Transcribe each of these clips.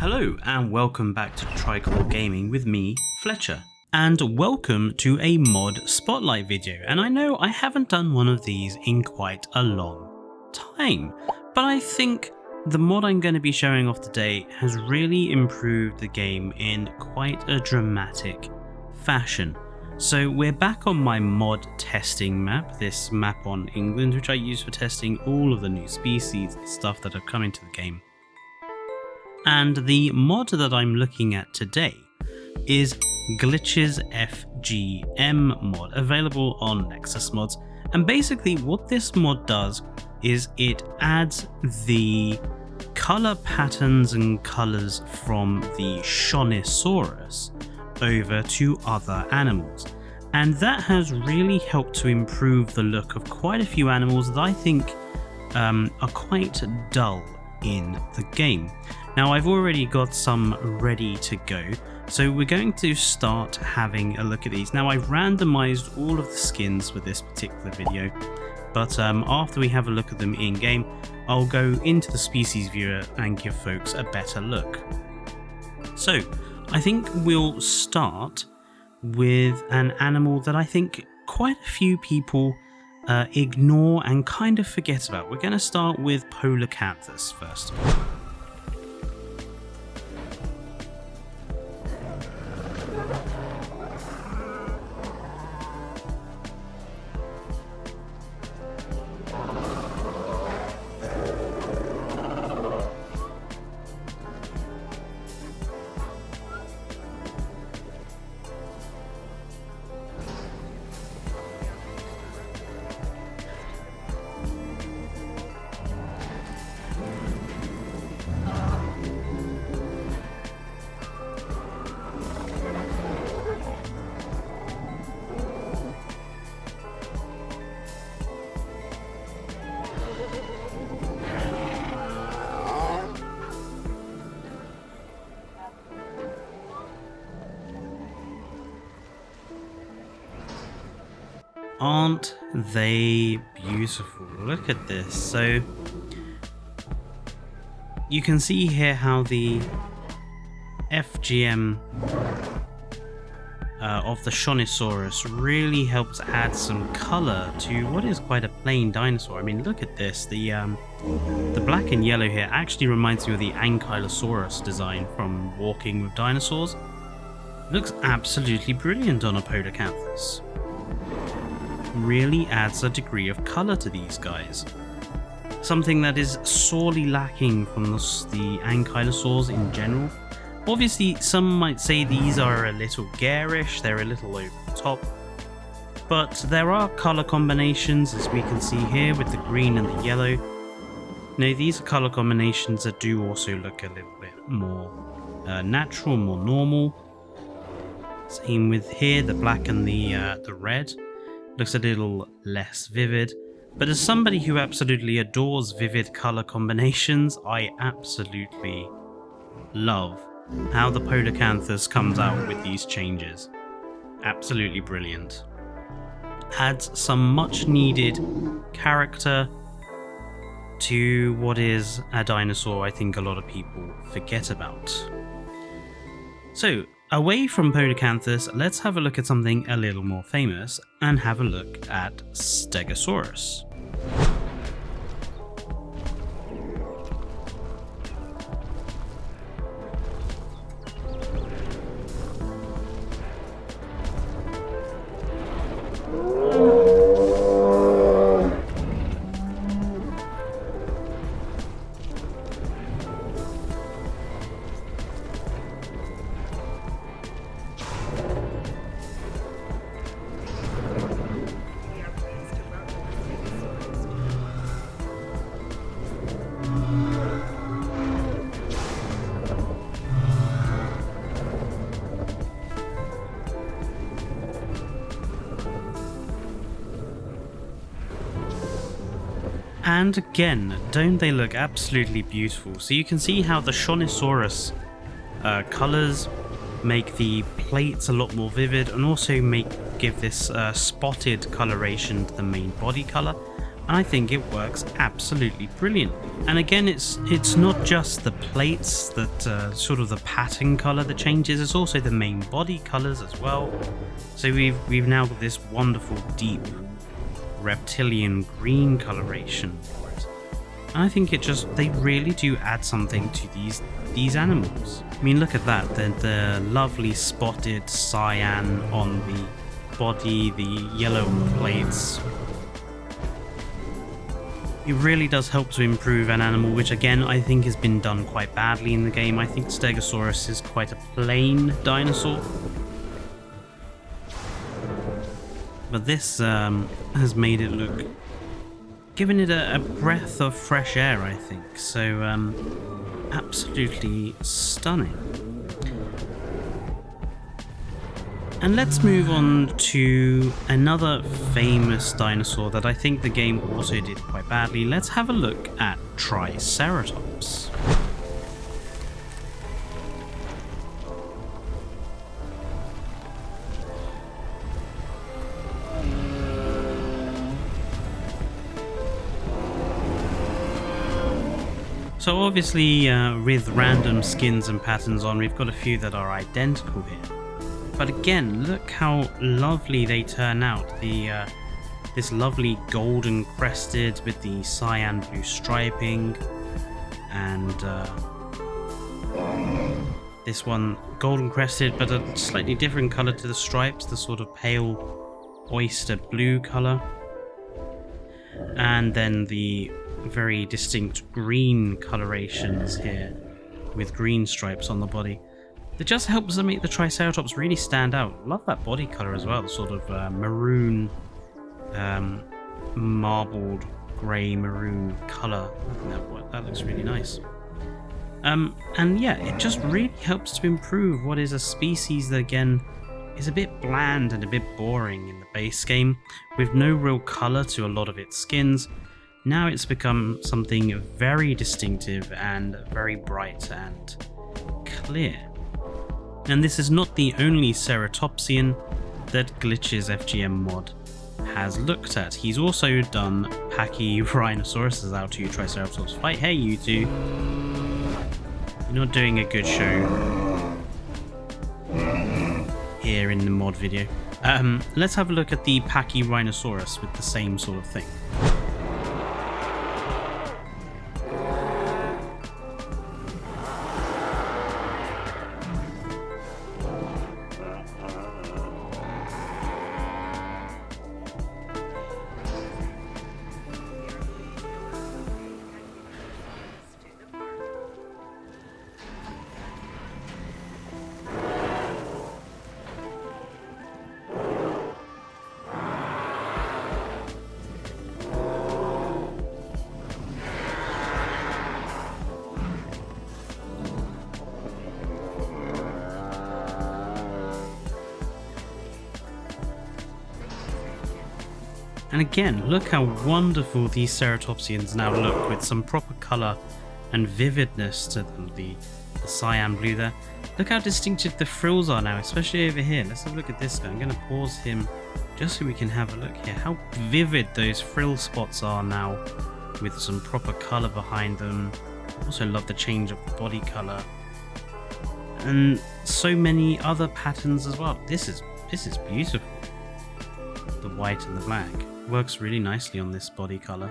Hello and welcome back to Tricolor Gaming with me, Fletcher. And welcome to a mod spotlight video. And I know I haven't done one of these in quite a long time, but I think the mod I'm going to be showing off today has really improved the game in quite a dramatic fashion. So we're back on my mod testing map, this map on England, which I use for testing all of the new species and stuff that have come into the game. And the mod that I'm looking at today is Glitch's FGM mod, available on Nexus Mods. And basically what this mod does is it adds the color patterns and colors from the Shonisaurus over to other animals. And that has really helped to improve the look of quite a few animals that I think are quite dull in the game. Now I've already got some ready to go, so we're going to start having a look at these. Now I've randomized all of the skins for this particular video, but after we have a look at them in game, I'll go into the species viewer and give folks a better look. So I think we'll start with an animal that I think quite a few people ignore and kind of forget about. We're going to start with Polacanthus first of all. Aren't they beautiful? Look at this. So you can see here how the FGM of the Shonisaurus really helps add some color to what is quite a plain dinosaur. I mean, look at this. The black and yellow here actually reminds me of the ANKYLOSAURIS design from Walking with Dinosaurs. Looks absolutely brilliant on a Polacanthus. Really adds a degree of colour to these guys. Something that is sorely lacking from the ankylosaurs in general. Obviously, some might say these are a little garish, they're a little over the top, but there are colour combinations, as we can see here with the green and the yellow. Now, these are colour combinations that do also look a little bit more natural, more normal. Same with here, the black and the red. Looks a little less vivid, but as somebody who absolutely adores vivid color combinations, I absolutely love how the Polacanthus comes out with these changes. Absolutely brilliant. Adds some much needed character to what is a dinosaur I think a lot of people forget about. So, away from Polacanthus, let's have a look at something a little more famous and have a look at Stegosaurus. And again, don't they look absolutely beautiful? So you can see how the Shonisaurus colours make the plates a lot more vivid and also give this spotted coloration to the main body colour. And I think it works absolutely brilliantly. And again, it's not just the plates that sort of the pattern color that changes, it's also the main body colors as well. So we've now got this wonderful deep reptilian green coloration for it. And I think they really do add something to these animals. I mean, look at that, the lovely spotted cyan on the body, the yellow plates. It really does help to improve an animal, which again I think has been done quite badly in the game. I think Stegosaurus is quite a plain dinosaur. But this has made it look, given it a breath of fresh air, I think. So absolutely stunning. And let's move on to another famous dinosaur that I think the game also did quite badly. Let's have a look at Triceratops. So obviously with random skins and patterns on, we've got a few that are identical here. But again, look how lovely they turn out. This lovely golden crested with the cyan blue striping, and this one golden crested but a slightly different color to the stripes, the sort of pale oyster blue color, and then the very distinct green colorations here with green stripes on the body. It just helps to make the Triceratops really stand out. Love that body color as well, the sort of maroon, marbled grey maroon color. That looks really nice. And yeah, it just really helps to improve what is a species that again is a bit bland and a bit boring in the base game, with no real color to a lot of its skins. Now it's become something very distinctive and very bright and clear. And this is not the only Ceratopsian that Glitch's FGM mod has looked at. He's also done Pachyrhinosaurus as our two Triceratops fight. Hey, you two. You're not doing a good show here in the mod video. Let's have a look at the Pachyrhinosaurus with the same sort of thing. And again, look how wonderful these Ceratopsians now look, with some proper colour and vividness to them, the cyan blue there. Look how distinctive the frills are now, especially over here. Let's have a look at this guy. I'm going to pause him just so we can have a look here. How vivid those frill spots are now, with some proper colour behind them. Also love the change of the body colour. And so many other patterns as well. This is beautiful. The white and the black works really nicely on this body color.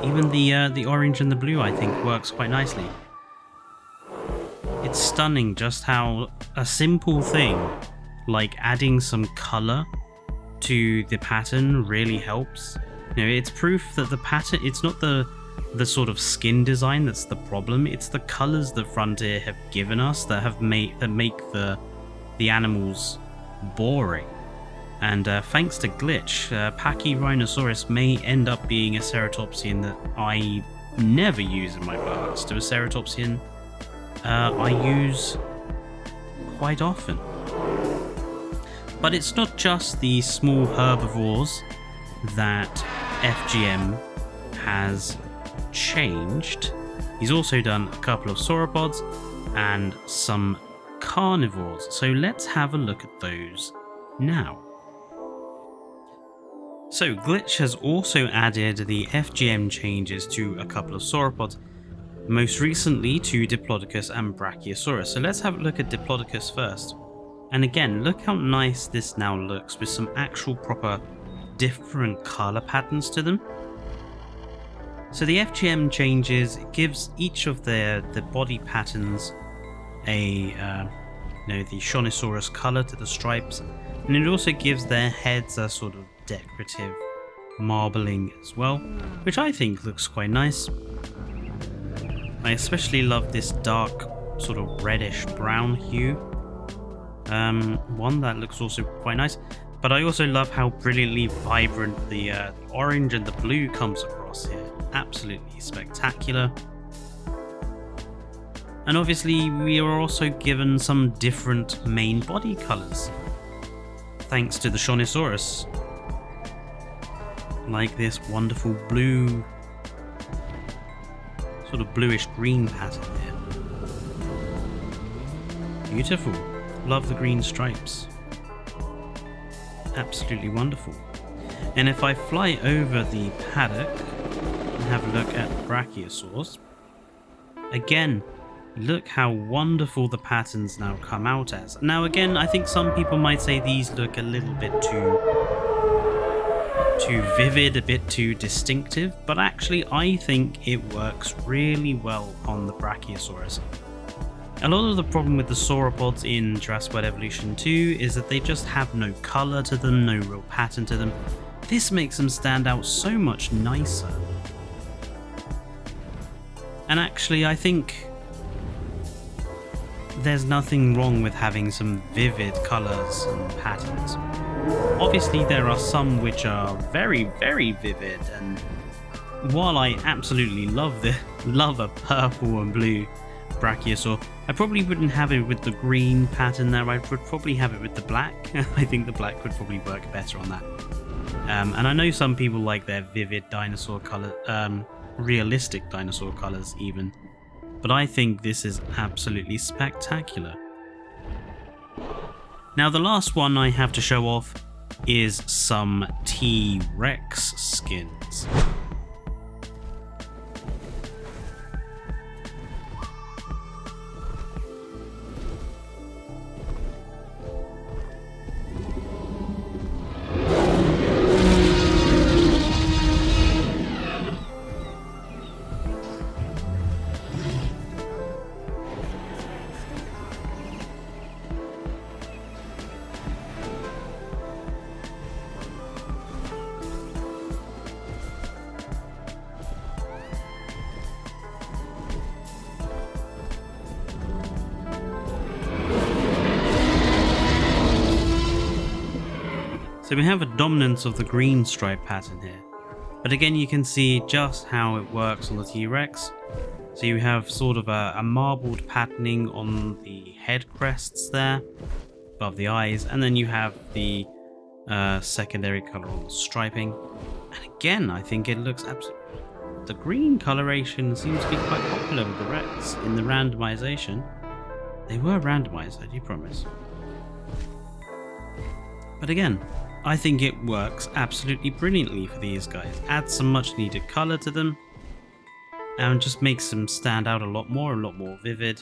Even the orange and the blue, I think, works quite nicely. It's stunning just how a simple thing like adding some color to the pattern really helps. You know, it's proof that the pattern, it's not the sort of skin design that's the problem, it's the colors that Frontier have given us that make the animals boring. And thanks to Glitch, Pachyrhinosaurus may end up being a Ceratopsian that I never use in my parts. To a Ceratopsian I use quite often. But it's not just the small herbivores that FGM has changed. He's also done a couple of sauropods and some carnivores, so let's have a look at those now. So Glitch has also added the FGM changes to a couple of sauropods, most recently to Diplodocus and Brachiosaurus. So let's have a look at Diplodocus first. And again, look how nice this now looks with some actual proper different color patterns to them. So the FGM changes gives each of the body patterns a the Shonisaurus color to the stripes, and it also gives their heads a sort of decorative marbling as well, which I think looks quite nice. I especially love this dark sort of reddish brown hue, one that looks also quite nice, but I also love how brilliantly vibrant the orange and the blue comes across here. Absolutely spectacular. And obviously we are also given some different main body colors thanks to the Shonisaurus, like this wonderful blue, sort of bluish green pattern here. Beautiful. Love the green stripes. Absolutely wonderful. And if I fly over the paddock and have a look at Brachiosaurus, again, look how wonderful the patterns now come out as. Now again, I think some people might say these look a little bit too vivid, a bit too distinctive, but actually I think it works really well on the Brachiosaurus. A lot of the problem with the sauropods in Jurassic World Evolution 2 is that they just have no colour to them, no real pattern to them. This makes them stand out so much nicer. And actually I think there's nothing wrong with having some vivid colours and patterns. Obviously there are some which are very, very vivid, and while I absolutely love a purple and blue Brachiosaur, I probably wouldn't have it with the green pattern there. I would probably have it with the black. I think the black would probably work better on that. And I know some people like their vivid dinosaur colour, realistic dinosaur colours even, but I think this is absolutely spectacular. Now the last one I have to show off is some T-Rex skins. So we have a dominance of the green stripe pattern here, but again you can see just how it works on the T-Rex. So you have sort of a marbled patterning on the head crests there, above the eyes, and then you have the secondary colour on the striping. And again, I think it looks absolutely... The green coloration seems to be quite popular with the Rex in the randomization. They were randomized, I do promise. But again, I think it works absolutely brilliantly for these guys. Adds some much needed colour to them, and just makes them stand out a lot more vivid.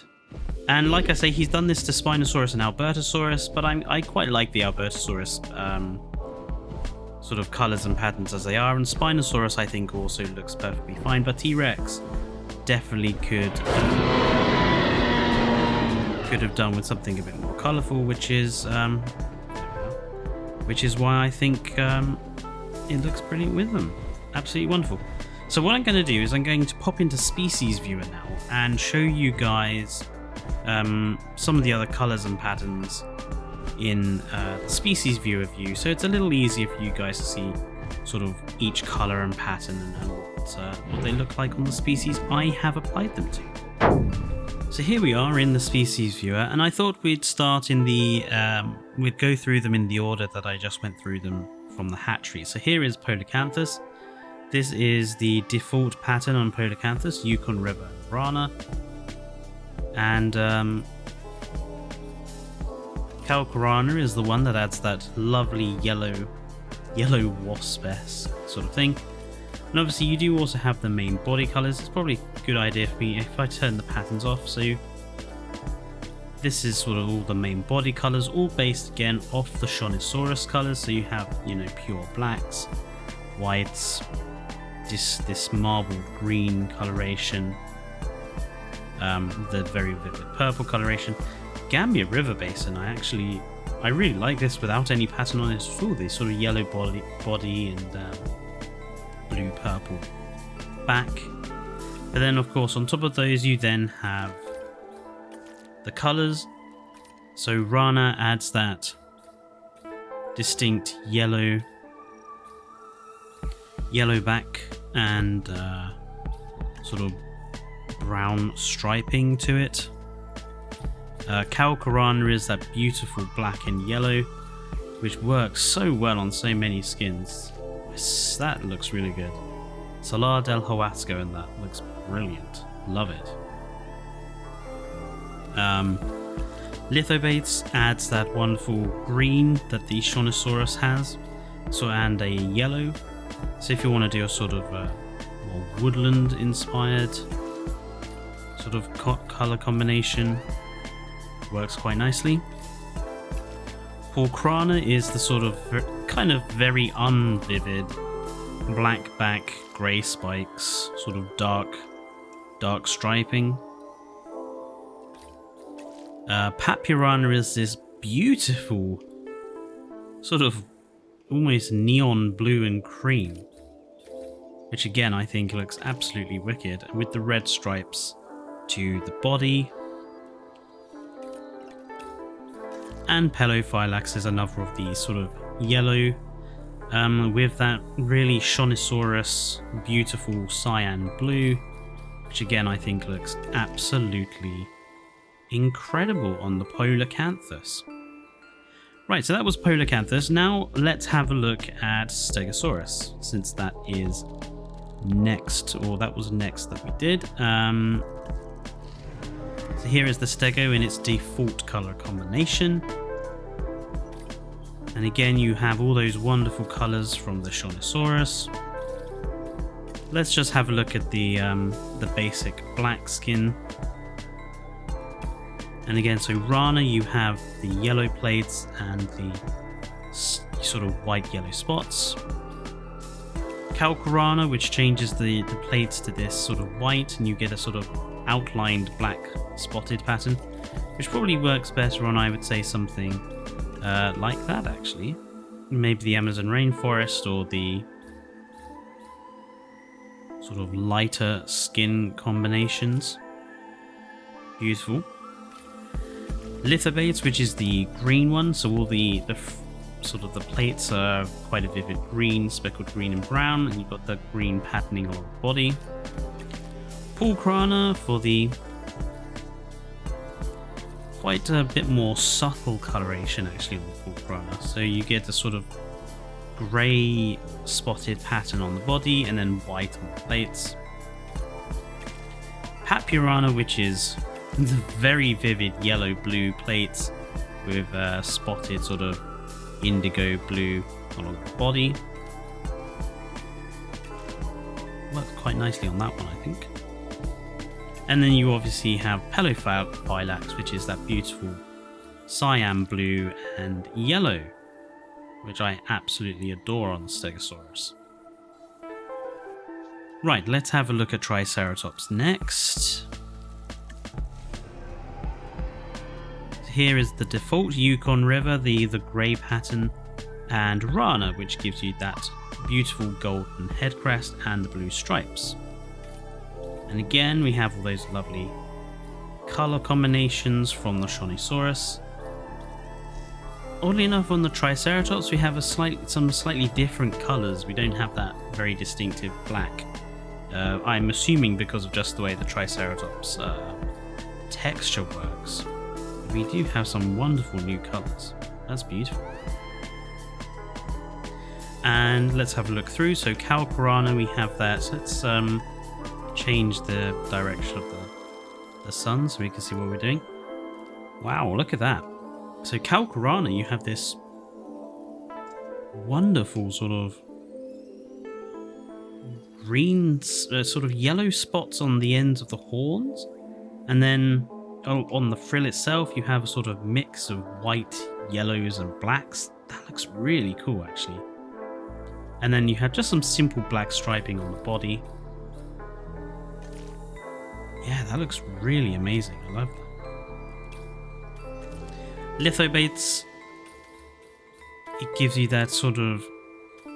And like I say, he's done this to Spinosaurus and Albertosaurus, but I quite like the Albertosaurus sort of colours and patterns as they are, and Spinosaurus I think also looks perfectly fine, but T-Rex definitely could have done with something a bit more colourful, which is why I think it looks brilliant with them. Absolutely wonderful. So what I'm going to do is I'm going to pop into Species Viewer now and show you guys some of the other colours and patterns in the Species Viewer view, so it's a little easier for you guys to see sort of each colour and pattern and what they look like on the species I have applied them to. So here we are in the Species Viewer, and I thought we'd start in the we'd go through them in the order that I just went through them from the hatchery. So here is Polacanthus. This is the default pattern on Polacanthus, Yukon River and Rana. And Calcarana is the one that adds that lovely yellow yellow wasp-esque sort of thing. And obviously you do also have the main body colours. It's probably a good idea for me if I turn the patterns off. So this is sort of all the main body colours, all based again off the Shonisaurus colours. So you have, you know, pure blacks, whites, this marbled green coloration, the very vivid purple coloration. Gambia River Basin, I really like this without any pattern on it. It's all this sort of yellow body and blue purple back. But then of course on top of those you then have the colours. So Rana adds that distinct yellow back and sort of brown striping to it. Calcarana is that beautiful black and yellow, which works so well on so many skins. That looks really good. Salar del Huasco, and that looks brilliant. Love it. Lithobates adds that wonderful green that the Shonisaurus has, so, and a yellow. So if you want to do a sort of more woodland inspired sort of colour combination, works quite nicely. Polacanthus is the sort of kind of very unvivid black back, grey spikes, sort of dark striping. Papyrana is this beautiful sort of almost neon blue and cream, which again I think looks absolutely wicked, with the red stripes to the body. And Pelophylax is another of these sort of yellow, with that really Shonisaurus beautiful cyan blue, which again I think looks absolutely incredible on the Polacanthus. Right, so that was Polacanthus. Now let's have a look at Stegosaurus, since that is next, or that was next that we did. So here is the Stego in its default color combination. And again, you have all those wonderful colors from the Shonisaurus. Let's just have a look at the basic black skin. And again, so Rana, you have the yellow plates and the sort of white yellow spots. Calcarana, which changes the plates to this sort of white, and you get a sort of outlined black spotted pattern, which probably works better on, I would say, something like that actually. Maybe the Amazon rainforest, or the sort of lighter skin combinations. Beautiful. Lithobates, which is the green one, so all the sort of the plates are quite a vivid green, speckled green and brown, and you've got the green patterning along the body. Polacanthus for the quite a bit more subtle coloration actually on Polacanthus, so you get a sort of grey spotted pattern on the body and then white on the plates. Papyrana, which is the very vivid yellow blue plates with spotted sort of indigo blue along the body. Works quite nicely on that one, I think. And then you obviously have Pelophylax, which is that beautiful cyan blue and yellow, which I absolutely adore on the Stegosaurus. Right, let's have a look at Triceratops next. Here is the default Yukon River, the grey pattern, and Rana, which gives you that beautiful golden head crest and the blue stripes. And again, we have all those lovely colour combinations from the Shonisaurus. Oddly enough, on the Triceratops, we have some slightly different colours. We don't have that very distinctive black. I'm assuming because of just the way the Triceratops texture works. We do have some wonderful new colours. That's beautiful. And let's have a look through. So Calcarana, we have that. Let's change the direction of the sun so we can see what we're doing. Wow, look at that. So Calcarana, you have this wonderful sort of green, sort of yellow spots on the ends of the horns, and then on the frill itself you have a sort of mix of white, yellows and blacks. That looks really cool actually. And then you have just some simple black striping on the body. Yeah, that looks really amazing. I love that. Lithobates, it gives you that sort of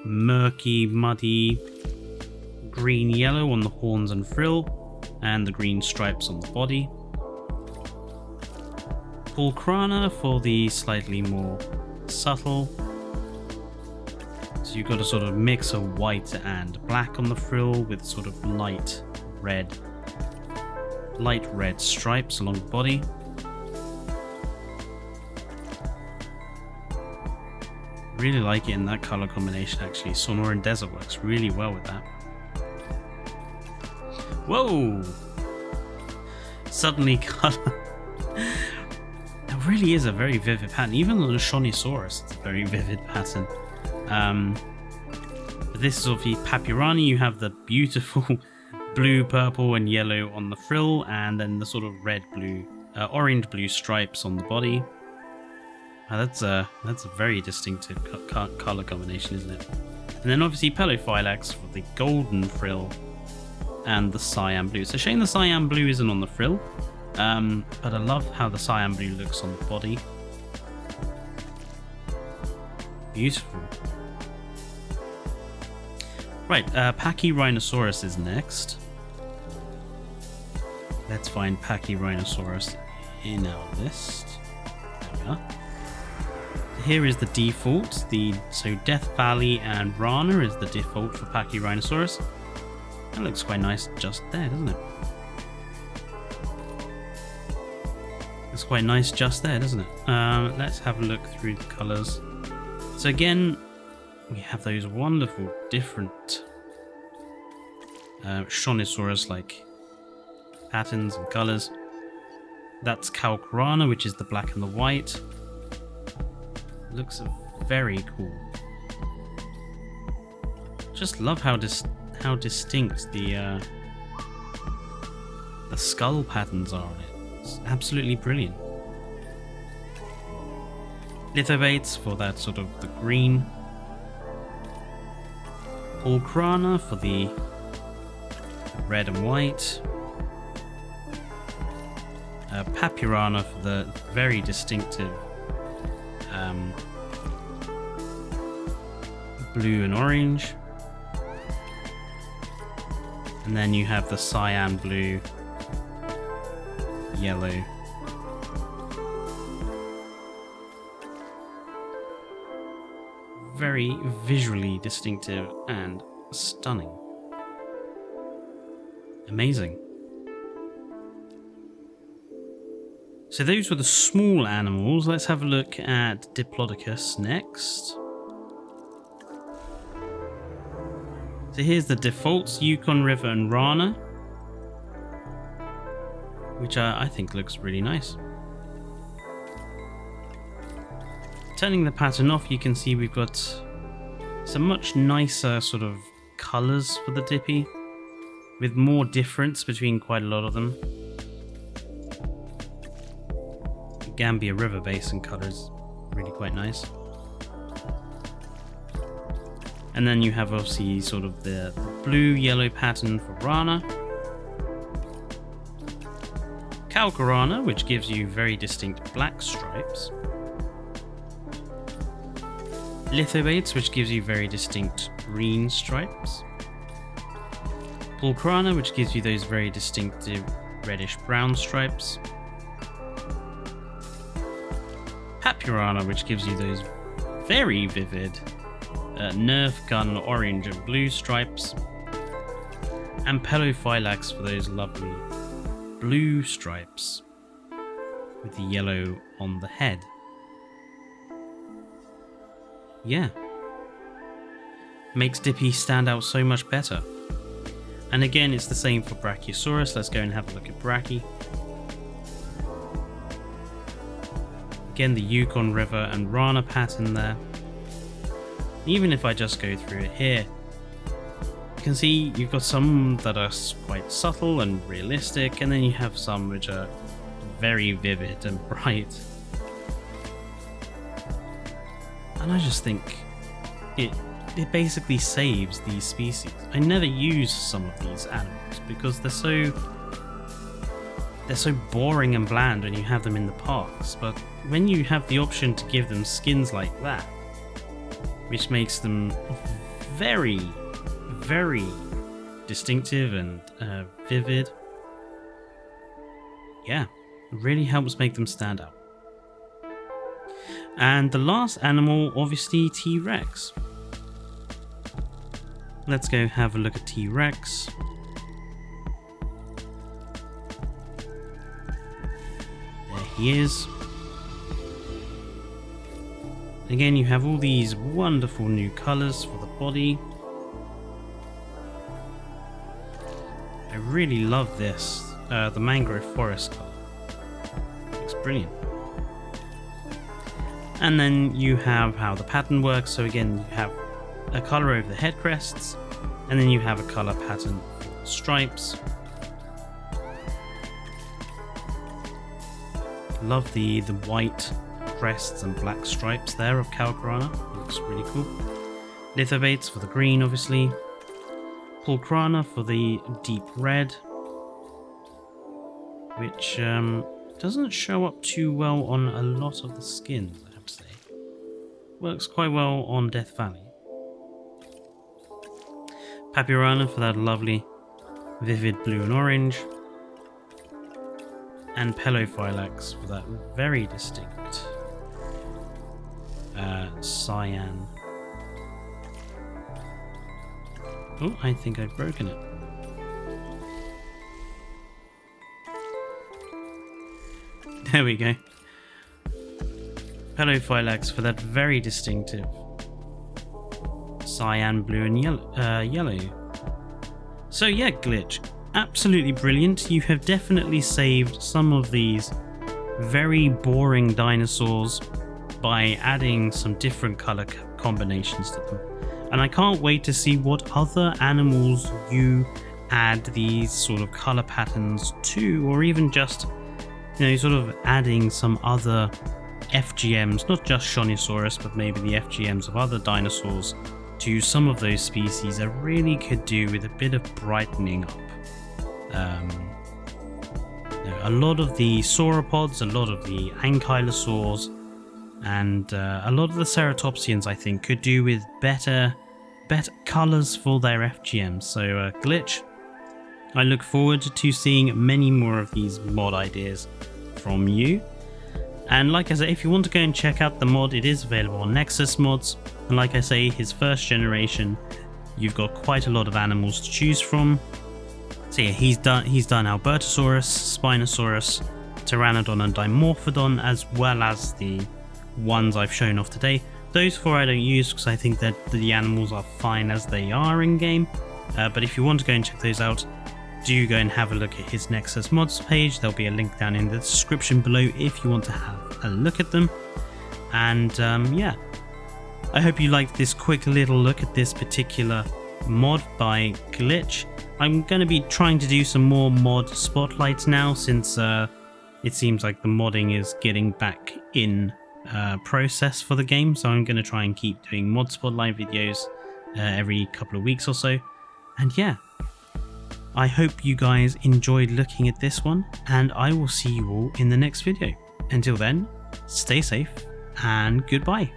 murky, muddy green-yellow on the horns and frill, and the green stripes on the body. Pulchrana for the slightly more subtle. So you've got a sort of mix of white and black on the frill with sort of light red stripes along the body. Really like it in that color combination actually. Sonoran Desert works really well with that. Whoa! Suddenly color. That really is a very vivid pattern. Even on the Shonisaurus, it's a very vivid pattern. But this is obviously Papyrani. You have the beautiful blue, purple and yellow on the frill, and then the sort of red, blue, orange, blue stripes on the body. That's a very distinctive color combination, isn't it? And then obviously Pelophylax for the golden frill and the cyan blue. It's a shame the cyan blue isn't on the frill, but I love how the cyan blue looks on the body. Beautiful. Right, Pachyrhinosaurus is next. Let's find Pachyrhinosaurus in our list. There we are. Here is the default. So Death Valley and Rana is the default for Pachyrhinosaurus. That looks quite nice just there, doesn't it? Looks quite nice just there, doesn't it? Let's have a look through the colours. So again, we have those wonderful different Shonisaurus-like patterns and colours. That's Calcarana, which is the black and the white. Looks very cool. Just love how distinct the skull patterns are on it. It's absolutely brilliant. Lithobates for that sort of the green. Pulchrana for the red and white. Papyrana for the very distinctive blue and orange. And then you have the cyan blue, yellow. Very visually distinctive and stunning. Amazing. So those were the small animals. Let's have a look at Diplodocus next. So here's the defaults, Yukon River and Rana, which I think looks really nice. Turning the pattern off, you can see we've got some much nicer sort of colours for the Dippy, with more difference between quite a lot of them. The Gambia River Basin colour is really quite nice. And then you have obviously sort of the blue-yellow pattern for Rana. Calcarana, which gives you very distinct black stripes. Lithobates, which gives you very distinct green stripes. Pulchrana, which gives you those very distinctive reddish-brown stripes. Papyrana, which gives you those very vivid Nerf gun orange and blue stripes, and Pelophylax for those lovely blue stripes with the yellow on the head. Yeah, makes Dippy stand out so much better. And again, it's the same for Brachiosaurus. Let's go and have a look at Brachy. Again, the Yukon River and Rana pattern there. Even if I just go through it here, you can see you've got some that are quite subtle and realistic, and then you have some which are very vivid and bright. And I just think it basically saves these species. I never use some of these animals because they're so boring and bland when you have them in the parks, but when you have the option to give them skins like that, which makes them very, very distinctive and vivid, yeah, it really helps make them stand out. And the last animal, obviously T-Rex. Let's go have a look at T-Rex. There he is. Again, you have all these wonderful new colours for the body. I really love this, the mangrove forest colour. Looks brilliant. And then you have how the pattern works. So again, you have a colour over the head crests, and then you have a colour pattern for the stripes. Love the white crests and black stripes there of Calcarana. Looks really cool. Lithobates for the green, obviously. Pulcrana for the deep red, which doesn't show up too well on a lot of the skins, I have to say. Works quite well on Death Valley. Papyrana for that lovely vivid blue and orange. And Pelophylax for that very distinct cyan. Oh, I think I've broken it. There we go. Pelophylax for that very distinctive cyan, blue and yellow. So yeah, Glitch, absolutely brilliant. You have definitely saved some of these very boring dinosaurs by adding some different color combinations to them. And I can't wait to see what other animals you add these sort of color patterns to, or even just, you know, sort of adding some other FGMs, not just Shoniosaurus, but maybe the FGMs of other dinosaurs to some of those species that really could do with a bit of brightening up. You know, a lot of the Sauropods, a lot of the Ankylosaurs, and a lot of the Ceratopsians, I think, could do with better colours for their FGMs. So Glitch, I look forward to seeing many more of these mod ideas from you. And like I say, if you want to go and check out the mod, it is available on Nexus Mods. And like I say, his first generation, you've got quite a lot of animals to choose from. So yeah, he's done Albertosaurus, Spinosaurus, Pteranodon and Dimorphodon, as well as the ones I've shown off today. Those four I don't use because I think that the animals are fine as they are in game. But if you want to go and check those out, do go and have a look at his Nexus Mods page. There'll be a link down in the description below if you want to have a look at them. And yeah, I hope you liked this quick little look at this particular mod by Glitch. I'm going to be trying to do some more mod spotlights now, since it seems like the modding is getting back in process for the game. So I'm going to try and keep doing mod spotlight videos every couple of weeks or so. And yeah, I hope you guys enjoyed looking at this one, and I will see you all in the next video. Until then, stay safe and goodbye.